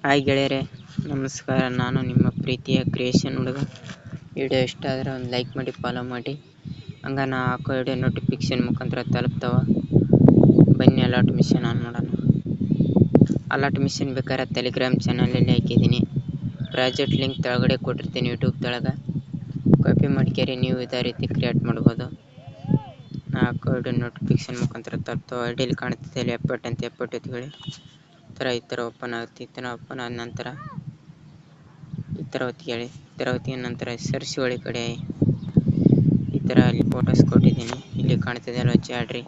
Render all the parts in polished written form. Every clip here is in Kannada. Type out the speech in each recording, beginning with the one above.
ಹಾಯ್ ಗೆಳೆಯರೆ, ನಮಸ್ಕಾರ. ನಾನು ನಿಮ್ಮ ಪ್ರೀತಿಯ ಕ್ರಿಯೇಷನ್ ಹುಡುಗ. ವಿಡಿಯೋ ಇಷ್ಟ ಆದರೆ ಒಂದು ಲೈಕ್ ಮಾಡಿ, ಫಾಲೋ ಮಾಡಿ. ಹಂಗ ನಾ ಹಾಕೋ ವಿಡಿಯೋ ನೋಟಿಫಿಕೇಶನ್ ಮುಖಾಂತರ ತಲುಪ್ತಾವ. ಬನ್ನಿ ಅಲರ್ಟ್ ಮಿಷನ್ ಆನ್ ಮಾಡೋಣ. ಅಲರ್ಟ್ ಮಿಷನ್ ಬೇಕಾದ್ರೆ ಟೆಲಿಗ್ರಾಮ್ ಚಾನಲಲ್ಲಿ ಹಾಕಿದ್ದೀನಿ. ಪ್ರಾಜೆಕ್ಟ್ ಲಿಂಕ್ ತೆಳಗಡೆ ಕೊಟ್ಟಿರ್ತೀನಿ ಯೂಟ್ಯೂಬ್ ತೆಳಗೆ. ಕಾಪಿ ಮಾಡ್ಕೇರಿ, ನೀವು ಇದೇ ರೀತಿ ಕ್ರಿಯೇಟ್ ಮಾಡ್ಬೋದು. ನಾ ಹಾಕೋ ವಿಡಿಯೋ ನೋಟಿಫಿಕೇಶನ್ ಮುಖಾಂತರ ತಲುಪ್ತಾವ. ಐಡಿಯಲ್ಲಿ ಕಾಣ್ತಿದೆ ಎಪ್ಪಟ್ಟು ಅಂತ, ಎಪ್ಪಟ್ಟು ಎತ್ಕೊಳ್ಳಿ. ಈ ಥರ ಓಪನ್ ಆಗುತ್ತೆ. ಈ ಥರ ಓಪನ್ ಆದ ನಂತರ ಈ ಥರ ಒತ್ತಿಕೊಳ್ಳಿ. ಈ ಥರ ಒತ್ತಿದ ನಂತರ ಸರ್ಚ್ ಒಳಗೆ ಕಡೆ ಈ ಥರ ಅಲ್ಲಿ ಫೋಟೋಸ್ ಕೊಟ್ಟಿದ್ದೀನಿ. ಇಲ್ಲಿ ಕಾಣ್ತಿದೆ ಅಲ್ವ ಜಾಡ್ರಿ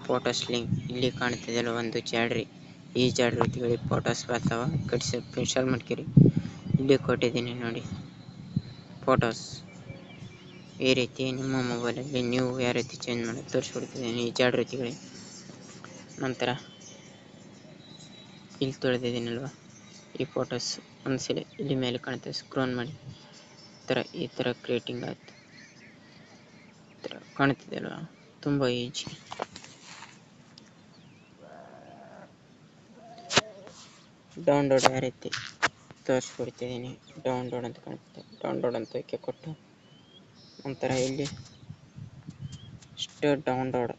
ಫೋಟೋಸ್ ಲಿಂಕ್. ಇಲ್ಲಿ ಕಾಣ್ತಿದೆ ಅಲ್ವ ಒಂದು ಜಾಡ್ರಿ. ಈ ಜಾಡ್ರಿ ಒತ್ತಿಕೊಳ್ಳಿ, ಫೋಟೋಸ್ ಬರ್ತಾವ. ಇನ್ಸ್ಟಾಲ್ ಮಾಡ್ತೀರಿ. ಇಲ್ಲಿ ಕೊಟ್ಟಿದ್ದೀನಿ ನೋಡಿ ಫೋಟೋಸ್. ಈ ರೀತಿ ನಿಮ್ಮ ಮೊಬೈಲಲ್ಲಿ ನೀವು ಯಾವ ರೀತಿ ಚೇಂಜ್ ಮಾಡಿ ತೋರಿಸ್ಕೊಡ್ತಿದ್ದೀನಿ. ಈ ಜಾಡ್ರಿ ಒತ್ತಿಕೊಳ್ಳಿ. ನಂತರ ಇಲ್ಲಿ ತೊಳೆದಿದ್ದೀನಲ್ವ ಈ ಫೋಟೋಸ್ ಒಂದ್ಸಲ ಇಲ್ಲಿ ಮೇಲೆ ಕಾಣುತ್ತೆ, ಸ್ಕ್ರೋಲ್ ಮಾಡಿ. ಈ ಥರ ಕ್ರಿಯೇಟಿಂಗ್ ಆಯ್ತು. ಈ ಥರ ಕಾಣ್ತಿದೆ ಅಲ್ವ, ತುಂಬ ಈಜಿ. ಡೌನ್ಲೋಡ್ ಯಾವ ರೀತಿ ತೋರಿಸ್ಕೊಡ್ತಿದ್ದೀನಿ. ಡೌನ್ಲೋಡ್ ಅಂತ ಕಾಣ್ತಿದೆ, ಡೌನ್ಲೋಡ್ ಅಂತ ಕೊಟ್ಟು ನಂತರ ಇಲ್ಲಿ ಡೌನ್ಲೋಡ್